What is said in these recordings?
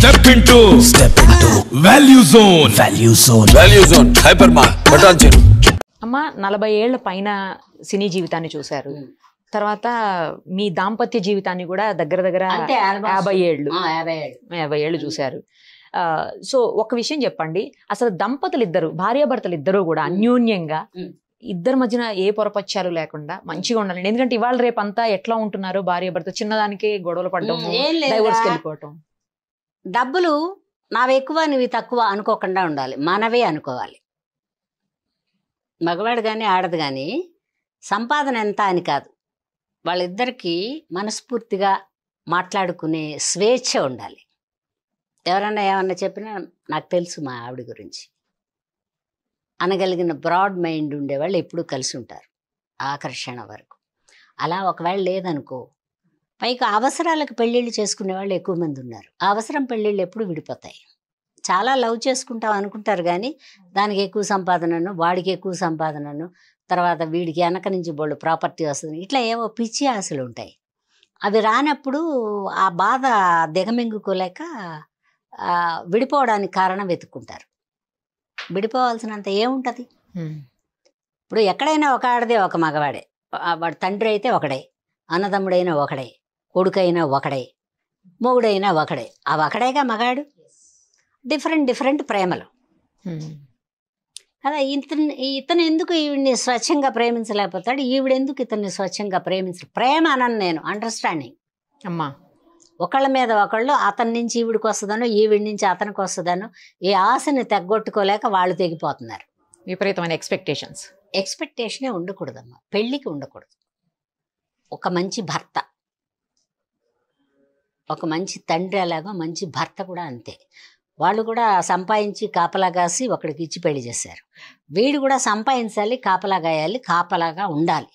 Step into Value Zone. Value Zone. Hypermart. Button. అమ్మ 40 ఏళ్ల పైన సినీ జీవితాన్ని చూశారు. తర్వాత మీ దాంపత్య జీవితాన్ని కూడా దగ్గర 50 ఏళ్ళు చూశారు. సో ఒక విషయం చెప్పండి, అసలు దంపతులు ఇద్దరు, భార్యాభర్తలు ఇద్దరు కూడా అన్యోన్యంగా ఇద్దరి మధ్యన ఏ పొరపచ్చారు లేకుండా మంచిగా ఉండాలండి. ఎందుకంటే ఇవాళ రేపు అంతా ఎట్లా ఉంటున్నారు, భార్యాభర్త చిన్నదానికి గొడవలు పడడం, డైవర్స్కి వెళ్ళిపోవటం. డబ్బులు నావి ఎక్కువ నువ్వు తక్కువ అనుకోకుండా ఉండాలి, మనవే అనుకోవాలి. మగవాడు కానీ ఆడదు కానీ సంపాదన ఎంత అని కాదు, వాళ్ళిద్దరికీ మనస్ఫూర్తిగా మాట్లాడుకునే స్వేచ్ఛ ఉండాలి. ఎవరన్నా ఏమన్నా చెప్పినా నాకు తెలుసు మా ఆవిడ గురించి అనగలిగిన బ్రాడ్ మైండ్ ఉండేవాళ్ళు ఎప్పుడూ కలిసి ఉంటారు ఆకర్షణ వరకు. అలా ఒకవేళ లేదనుకో, పైగా అవసరాలకు పెళ్ళిళ్ళు చేసుకునే వాళ్ళు ఎక్కువ మంది ఉన్నారు. ఆ అవసరం పెళ్ళిళ్ళు ఎప్పుడు విడిపోతాయి. చాలా లవ్ చేసుకుంటాం అనుకుంటారు కానీ దానికి ఎక్కువ సంపాదనను, వాడికి ఎక్కువ సంపాదనను, తర్వాత వీడికి వెనక నుంచి బోళ్ళు ప్రాపర్టీ వస్తుంది, ఇట్లా ఏవో పిచ్చి ఆశలు ఉంటాయి. అవి రానప్పుడు ఆ బాధ దిగమింగుకోలేక విడిపోవడానికి కారణం వెతుక్కుంటారు. విడిపోవాల్సినంత ఏముంటుంది? ఇప్పుడు ఎక్కడైనా ఒక ఆడదే ఒక మగవాడే, వాడు తండ్రి అయితే ఒకడే, అన్నదమ్ముడైనా ఒకడే, కొడుకైనా ఒకడే, మొగుడైనా ఒకడే. ఆ ఒకడేగా మగాడు. డిఫరెంట్ ప్రేమలు కదా. ఇతను ఎందుకు ఈవిడ్ని స్వచ్ఛంగా ప్రేమించలేకపోతాడు, ఈవిడెందుకు ఇతన్ని స్వచ్ఛంగా ప్రేమించరు? ప్రేమ అనను నేను, అండర్స్టాండింగ్. అమ్మా ఒకళ్ళ మీద ఒకళ్ళు, అతని నుంచి ఈవిడికి వస్తుందనో ఈవిడి నుంచి అతనికి వస్తుందనో ఈ ఆశని తెగ్గొట్టుకోలేక వాళ్ళు తెగిపోతున్నారు. విపరీతమైన ఎక్స్పెక్టేషనే ఉండకూడదమ్మా, పెళ్ళికి ఉండకూడదు. ఒక మంచి భర్త, ఒక మంచి తండ్రి అలాగో మంచి భర్త కూడా అంతే. వాళ్ళు కూడా సంపాదించి కాపలా కాసి ఒకడికి ఇచ్చి పెళ్లి చేశారు. వీడు కూడా సంపాదించాలి, కాపలా గాయాలి, కాపలాగా ఉండాలి.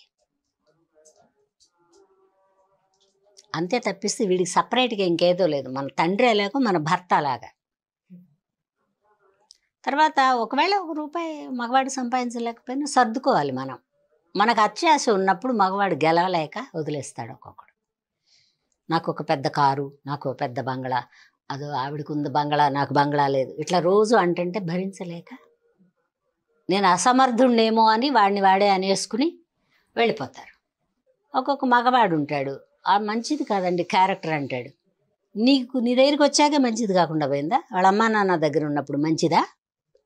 అంతే తప్పిస్తే వీడికి సపరేట్గా ఇంకేదో లేదు. మన తండ్రి అలాగో మన భర్త అలాగా. తర్వాత ఒకవేళ ₹1 మగవాడు సంపాదించలేకపోయినా సర్దుకోవాలి మనం. మనకు అత్యాశ ఉన్నప్పుడు మగవాడు గెలవలేక వదిలేస్తాడు ఒక్కొక్కడు. నాకు ఒక పెద్ద కారు, నాకు ఒక పెద్ద బంగ్లా, అదో ఆవిడకు ఉంది బంగ్లా, నాకు బంగ్లా లేదు, ఇట్లా రోజు అంటే భరించలేక నేను అసమర్థుణ్ణేమో అని వాడే అనేసుకుని వెళ్ళిపోతారు. ఒక్కొక్క మగవాడు ఉంటాడు, ఆ మంచిది కాదండి క్యారెక్టర్ అంటాడు. నీ దగ్గరికి వచ్చాక మంచిది కాకుండా పోయిందా? వాళ్ళ అమ్మా నాన్న దగ్గర ఉన్నప్పుడు మంచిదా?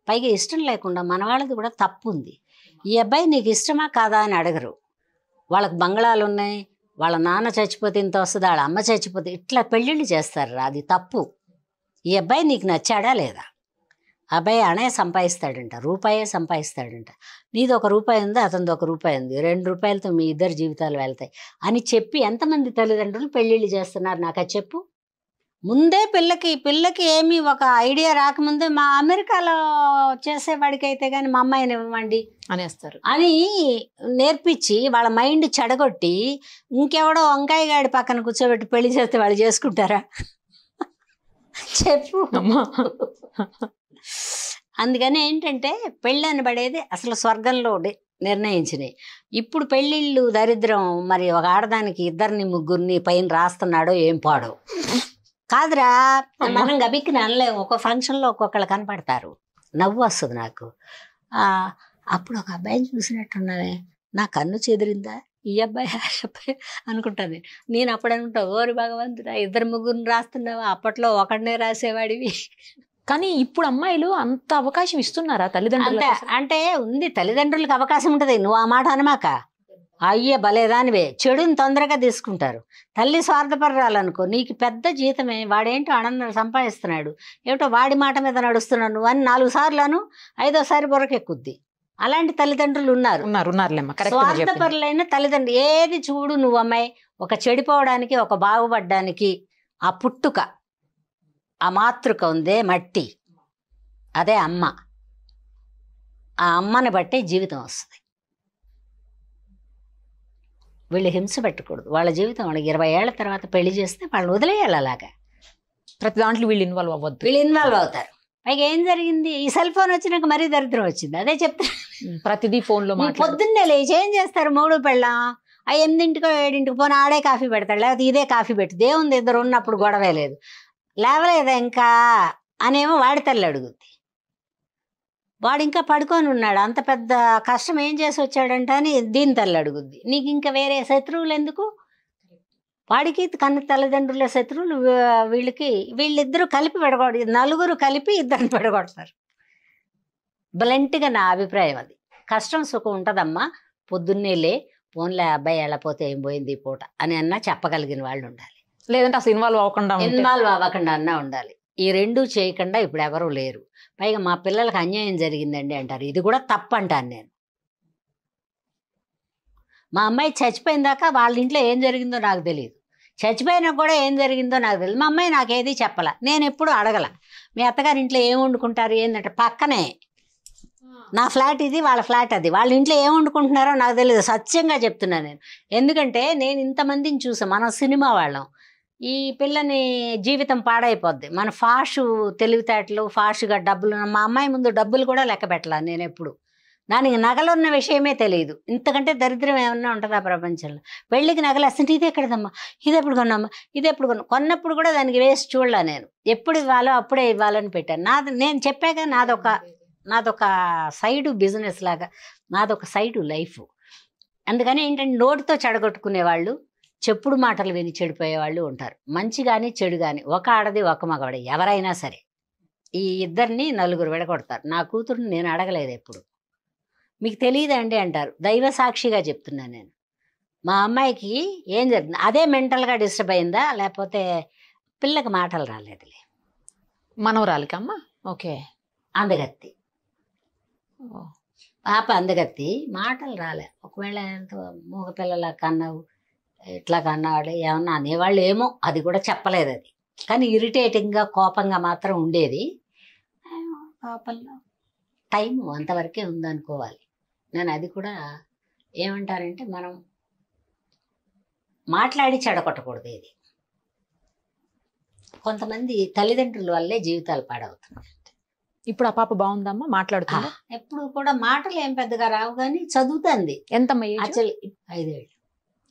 పైగా ఇష్టం లేకుండా మన వాళ్ళది కూడా తప్పు ఉంది. ఈ అబ్బాయి నీకు ఇష్టమా కాదా అని అడగరు. వాళ్ళకి బంగ్లాలు ఉన్నాయి, వాళ్ళ నాన్న చచ్చిపోతే ఇంత వస్తుంది, వాళ్ళ అమ్మ చచ్చిపోతే ఇట్లా పెళ్ళిళ్ళు చేస్తారు. అది తప్పు. ఈ అబ్బాయి నీకు నచ్చాడా లేదా? అబ్బాయి అనే సంపాదిస్తాడంట, రూపాయే సంపాదిస్తాడంట. నీది ₹1 ఉంది, అతనిది ₹1 ఉంది, ₹2 మీ ఇద్దరు జీవితాలు వెళ్తాయి అని చెప్పి ఎంతమంది తల్లిదండ్రులు పెళ్ళిళ్ళు చేస్తున్నారు నాకు అది చెప్పు. ముందే పిల్లకి ఏమీ ఒక ఐడియా రాకముందే మా అమెరికాలో చేసేవాడికి అయితే కానీ మా అమ్మాయిని ఇవ్వండి అనేస్తారు అని నేర్పించి వాళ్ళ మైండ్ చెడగొట్టి ఇంకెవడో వంకాయ గాడి పక్కన కూర్చోబెట్టి పెళ్లి చేస్తే వాళ్ళు చేసుకుంటారా? చెప్పు. అందుకని ఏంటంటే పెళ్ళి అనబడేది అసలు స్వర్గంలో నిర్ణయించినాయి. ఇప్పుడు పెళ్ళిళ్ళు దరిద్రం. మరి ఒక ఆడదానికి 2 3 పైన రాస్తున్నాడో ఏం పాడో కాదురా, మనం గబిక్కిని అనలేము. ఒక్కో ఫంక్షన్లో ఒక్కొక్కళ్ళు కనపడతారు, నవ్వు వస్తుంది నాకు. అప్పుడు ఒక అబ్బాయిని చూసినట్టున్నావే, నా కన్ను చెదిరిందా, ఈ అబ్బాయి ఆ అబ్బాయి అనుకుంటాను నేను. అప్పుడు అనుకుంటా, ఓరి భగవంతుడా 2 3 రాస్తున్నావా, అప్పట్లో ఒకడినే రాసేవాడివి. కానీ ఇప్పుడు అమ్మాయిలు అంత అవకాశం ఇస్తున్నారా తల్లిదండ్రులు? అంటే ఉంది, తల్లిదండ్రులకు అవకాశం ఉంటుంది. నువ్వు ఆ మాట అనమాక, అయ్యే భలేదానివే. చెడుని తొందరగా తీసుకుంటారు. తల్లి స్వార్థపరాలనుకో, నీకు పెద్ద జీతమే, వాడేంటో ఆనందం సంపాదిస్తున్నాడు, ఏమిటో వాడి మాట మీద నడుస్తున్నాడు నువ్వు అని 4 సార్లను 5వ బొరకెక్కుద్ది. అలాంటి తల్లిదండ్రులు ఉన్నారు. స్వార్థపరులైన తల్లిదండ్రులు. ఏది చూడు నువ్వు అమ్మాయి, ఒక చెడిపోవడానికి ఒక బాగుపడ్డానికి ఆ పుట్టుక, ఆ మాతృక ఉందే మట్టి, అదే అమ్మ. ఆ అమ్మని బట్టే జీవితం వస్తుంది. వీళ్ళు హింస పెట్టకూడదు. వాళ్ళ జీవితం వాళ్ళకి 20 ఏళ్ల తర్వాత పెళ్లి చేస్తే వాళ్ళని వదిలేయాలి. అలాగా ప్రతి దాంట్లో వీళ్ళు ఇన్వాల్వ్ అవ్వద్దు. వీళ్ళు ఇన్వాల్వ్ అవుతారు. పైగా ఏం జరిగింది, ఈ సెల్ ఫోన్ వచ్చినాక మరీ దరిద్రం వచ్చింది. అదే చెప్తా, ప్రతిదీ ఫోన్లో. పొద్దున్నే లేచి ఏం చేస్తారు, 3 పెళ్ళాం 8కో 7కో పోనీ ఆడే కాఫీ పెడతాడు, లేకపోతే ఇదే కాఫీ పెట్టి దేవుంది. 2 ఉన్నప్పుడు గొడవే లేదు. లేవలేదా ఇంకా అనేమో వాడి తల్లి అడుగుద్ది. వాడు ఇంకా పడుకొని ఉన్నాడు, అంత పెద్ద కష్టం ఏం చేసి వచ్చాడంట అని దీని తల్లి అడుగుద్ది. నీకు ఇంకా వేరే శత్రువులు ఎందుకు? వాడికి కన్న తల్లిదండ్రుల శత్రువులు వీళ్ళిద్దరూ కలిపి పెడగొడ, నలుగురు కలిపి ఇద్దరిని పెడగొడతారు. బ్లంట్గా నా అభిప్రాయం అది. కష్టం సుఖం ఉంటుందమ్మా, పొద్దున్నే లే, ఫోన్లే అబ్బాయి వెళ్ళపోతే ఏం పోయింది ఈ పూట అని అన్నా చెప్పగలిగిన వాళ్ళు ఉండాలి. లేదంటే అసలు ఇన్వాల్వ్ అవ్వకుండా అన్నా ఉండాలి. ఈ రెండూ చేయకుండా ఇప్పుడు ఎవరూ లేరు. పైగా మా పిల్లలకు అన్యాయం జరిగిందండి అంటారు, ఇది కూడా తప్పు అంటాను నేను. మా అమ్మాయి చచ్చిపోయిన దాకా వాళ్ళ ఇంట్లో ఏం జరిగిందో నాకు తెలియదు, చచ్చిపోయినా కూడా ఏం జరిగిందో నాకు తెలియదు. మా అమ్మాయి నాకేది చెప్పాల, నేను ఎప్పుడు అడగల. మీ అత్తగారి ఇంట్లో ఏం వండుకుంటారు ఏంటంటే పక్కనే నా ఫ్లాట్ ఇది, వాళ్ళ ఫ్లాట్ అది, వాళ్ళ ఇంట్లో ఏం వండుకుంటున్నారో నాకు తెలియదు, సత్యంగా చెప్తున్నాను నేను. ఎందుకంటే నేను ఇంతమందిని చూసాం, మనం సినిమా వాళ్ళం, ఈ పిల్లని జీవితం పాడైపోద్ది. మన ఫాషు తెలివితేటలు, ఫాషుగా డబ్బులు, మా అమ్మాయి ముందు డబ్బులు కూడా లెక్క పెట్టాల నేను ఎప్పుడు. దానికి నగలున్న విషయమే తెలియదు. ఇంతకంటే దరిద్రం ఏమన్నా ఉంటుందా ప్రపంచంలో? పెళ్ళికి నగలు అసలు ఇది ఎక్కడదమ్మా, ఇది ఎప్పుడు కొన్నామ్మా, ఇది ఎప్పుడు కొన్నప్పుడు కూడా దానికి వేసి చూడలే నేను. ఎప్పుడు ఇవ్వాలో అప్పుడే ఇవ్వాలని పెట్టాను. నేను చెప్పాక నాదొక సైడు బిజినెస్ లాగా, నాదొక సైడు లైఫ్. అందుకని ఏంటంటే నోటితో చెడగొట్టుకునేవాళ్ళు, చెప్పుడు మాటలు విని చెడిపోయేవాళ్ళు ఉంటారు. మంచి కానీ చెడు కానీ, ఒక ఆడది ఒక మగవాడి ఎవరైనా సరే ఈ ఇద్దరిని నలుగురు విడగొడతారు. నా కూతురుని నేను అడగలేదు ఎప్పుడు. మీకు తెలియదండి అంటారు, దైవ సాక్షిగా చెప్తున్నాను నేను. మా అమ్మాయికి ఏం జరిగింది, అదే మెంటల్గా డిస్టర్బ్ అయిందా లేకపోతే పిల్లకి మాటలు రాలేదులే. మనవరాలికి అమ్మ ఓకే అందగత్తి పాప, అందగత్తి మాటలు రాలే. ఒకవేళ మూగ పిల్లల కన్నావు ఇట్లా కన్నాడు ఏమన్నా అనేవాళ్ళు ఏమో, అది కూడా చెప్పలేదు. అది కానీ ఇరిటేటింగ్గా కోపంగా మాత్రం ఉండేది. కోపంలో టైము అంతవరకే ఉందనుకోవాలి నేను. అది కూడా ఏమంటారంటే మనం మాట్లాడి చెడగొట్టకూడదు. ఇది కొంతమంది తల్లిదండ్రుల వల్లే జీవితాలు పాడవుతున్నాయి. ఇప్పుడు ఆ పాప బాగుందమ్మా, మాట్లాడుతుందా? ఎప్పుడు కూడా మాటలు ఏం పెద్దగా రావు కానీ చదువుతుంది. ఎంతమ్మా? 5 ఏళ్ళు.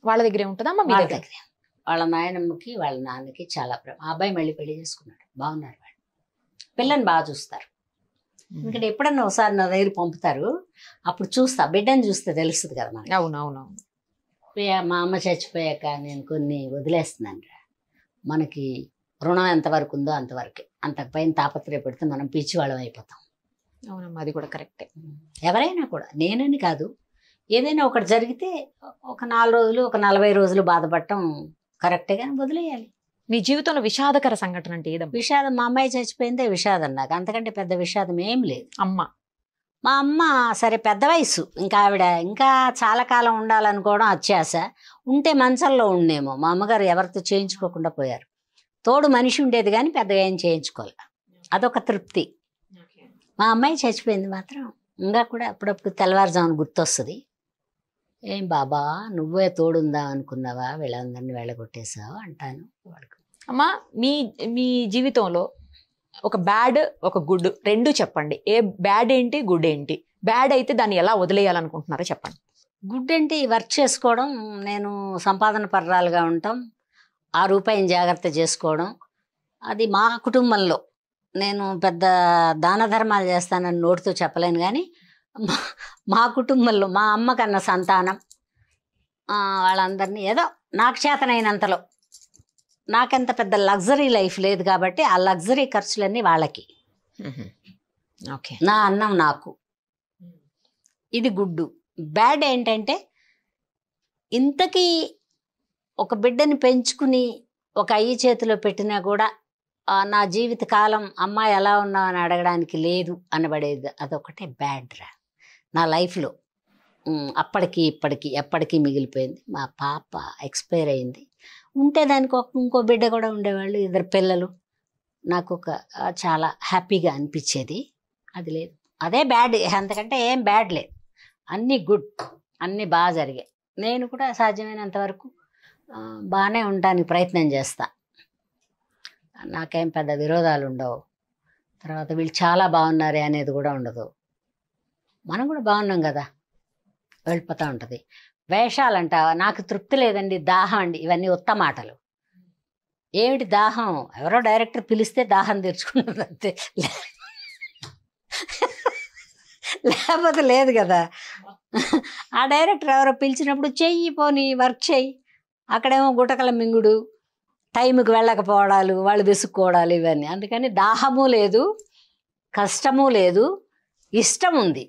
వాళ్ళ దగ్గరే ఉంటుందమ్మా? మీ దగ్గరే. వాళ్ళ నాయనమ్మకి వాళ్ళ నాన్నకి చాలా ప్రేమ. ఆ అబ్బాయి మళ్ళీ పెళ్లి చేసుకున్నాడు, బాగున్నారు వాళ్ళు, పిల్లని బాగా చూస్తారు. ఎందుకంటే ఎప్పుడన్నా ఒకసారి నా దగ్గర పంపుతారు, అప్పుడు చూస్తా, బిడ్డని చూస్తే తెలుస్తుంది కదా మనకి. అవునవునవును. మా అమ్మ చచ్చిపోయాక నేను కొన్ని వదిలేస్తున్నాను. మనకి రుణం ఎంతవరకు ఉందో అంతవరకే, అంతకుపైన తాపత్రయపడితే మనం పిచ్చివాళ్ళం అయిపోతాం. అవునమ్మా, అది కూడా కరెక్టే. ఎవరైనా కూడా, నేనని కాదు, ఏదైనా ఒకటి జరిగితే ఒక 4 రోజులు, ఒక 40 రోజులు బాధపడటం కరెక్టే, కానీ వదిలేయాలి. మీ జీవితంలో విషాదకర సంఘటన అంటే ఏదమ్మా? విషాదం, మా అమ్మాయి చచ్చిపోయిందే విషాదం నాకు, అంతకంటే పెద్ద విషాదం ఏం లేదు. మా అమ్మ సరే పెద్ద వయసు, ఇంకా ఆవిడ ఇంకా చాలా కాలం ఉండాలనుకోవడం అత్యాశ. ఉంటే మంచంలో ఉండేమో, మా అమ్మగారు ఎవరితో చేయించుకోకుండా పోయారు. తోడు మనిషి ఉండేది కానీ పెద్దగా ఏం చేయించుకోవాలి, అదొక తృప్తి. మా అమ్మాయి చచ్చిపోయింది మాత్రం ఇంకా కూడా అప్పుడప్పుడు తెల్లవారుజామున గుర్తొస్తుంది. ఏం బాబా నువ్వే తోడుందా అనుకున్నావా, వీళ్ళందరినీ వెళ్ళగొట్టేసావు అంటాను వాడికి. అమ్మా, మీ జీవితంలో ఒక బ్యాడ్ ఒక గుడ్ రెండు చెప్పండి. ఏ బ్యాడ్ ఏంటి, గుడ్ ఏంటి? బ్యాడ్ అయితే దాన్ని ఎలా వదిలేయాలనుకుంటున్నారో చెప్పండి. గుడ్ అంటే వర్క్ చేసుకోవడం, నేను సంపాదన పర్రాలుగా ఉండటం, ఆ రూపాయిని జాగ్రత్త చేసుకోవడం. అది మా కుటుంబంలో నేను పెద్ద దాన ధర్మాలు చేస్తానని నోటితో చెప్పలేను కానీ మా కుటుంబంలో మా అమ్మ కన్నా సంతానం వాళ్ళందరినీ ఏదో నాకు చేతనైనంతలో, నాకెంత పెద్ద లగ్జరీ లైఫ్ లేదు కాబట్టి ఆ లగ్జరీ ఖర్చులన్నీ వాళ్ళకి, ఓకే, నా అన్నం నాకు. ఇది గుడ్డు. బ్యాడ్ ఏంటంటే ఇంతకీ ఒక బిడ్డని పెంచుకుని ఒక అయ్యి చేతిలో పెట్టినా కూడా నా జీవిత కాలం అమ్మాయి ఎలా ఉన్నావు అని అడగడానికి లేదు అనబడేది, అదొకటే బ్యాడ్ రా నా లైఫ్లో. అప్పటికి ఇప్పటికి ఎప్పటికీ మిగిలిపోయింది. మా పాప ఎక్స్పైర్ అయింది. ఉంటే దానికి ఇంకో బిడ్డ కూడా ఉండేవాళ్ళు, 2 పిల్లలు. నాకు చాలా హ్యాపీగా అనిపించేది. అది లేదు, అదే బ్యాడ్. అంతకంటే ఏం బ్యాడ్ లేదు, అన్నీ గుడ్, అన్నీ బాగా జరిగాయి. నేను కూడా సాధ్యమైనంత వరకు బాగానే ఉండడానికి ప్రయత్నం చేస్తా. నాకేం పెద్ద విరోధాలు ఉండవు. తర్వాత వీళ్ళు చాలా బాగున్నారే అనేది కూడా ఉండదు. మనం కూడా బాగున్నాం కదా, వెళ్ళిపోతూ ఉంటుంది. వేషాలంట నాకు తృప్తి లేదండి, దాహం అండి, ఇవన్నీ ఉత్త మాటలు. ఏమిటి దాహం, ఎవరో డైరెక్టర్ పిలిస్తే దాహం తెచ్చుకున్నది అంతే, లేకపోతే లేదు కదా. ఆ డైరెక్టర్ ఎవరో పిలిచినప్పుడు చెయ్యి, పోనీ వర్క్ చెయ్యి. అక్కడేమో గుటకల మింగుడు, టైంకి వెళ్ళకపోవడాలు, వాళ్ళు విసుక్కోవడాలు, ఇవన్నీ. అందుకని దాహము లేదు, కష్టము లేదు, ఇష్టం ఉంది.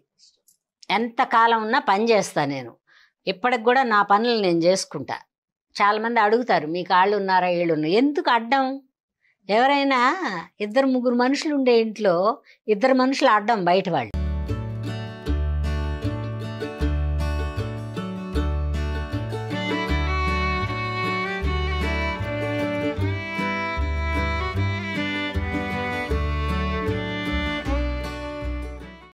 ఎంతకాలం ఉన్నా పని చేస్తాను నేను. ఇప్పటికి కూడా నా పనులు నేను చేసుకుంటా. చాలామంది అడుగుతారు, మీ కాళ్ళు ఉన్నారా, వీళ్ళు ఉన్నారు, ఎందుకు అడ్డం? ఎవరైనా 2-3 మనుషులు ఉండే ఇంట్లో 2 మనుషులు అడ్డం బయట వాళ్ళు.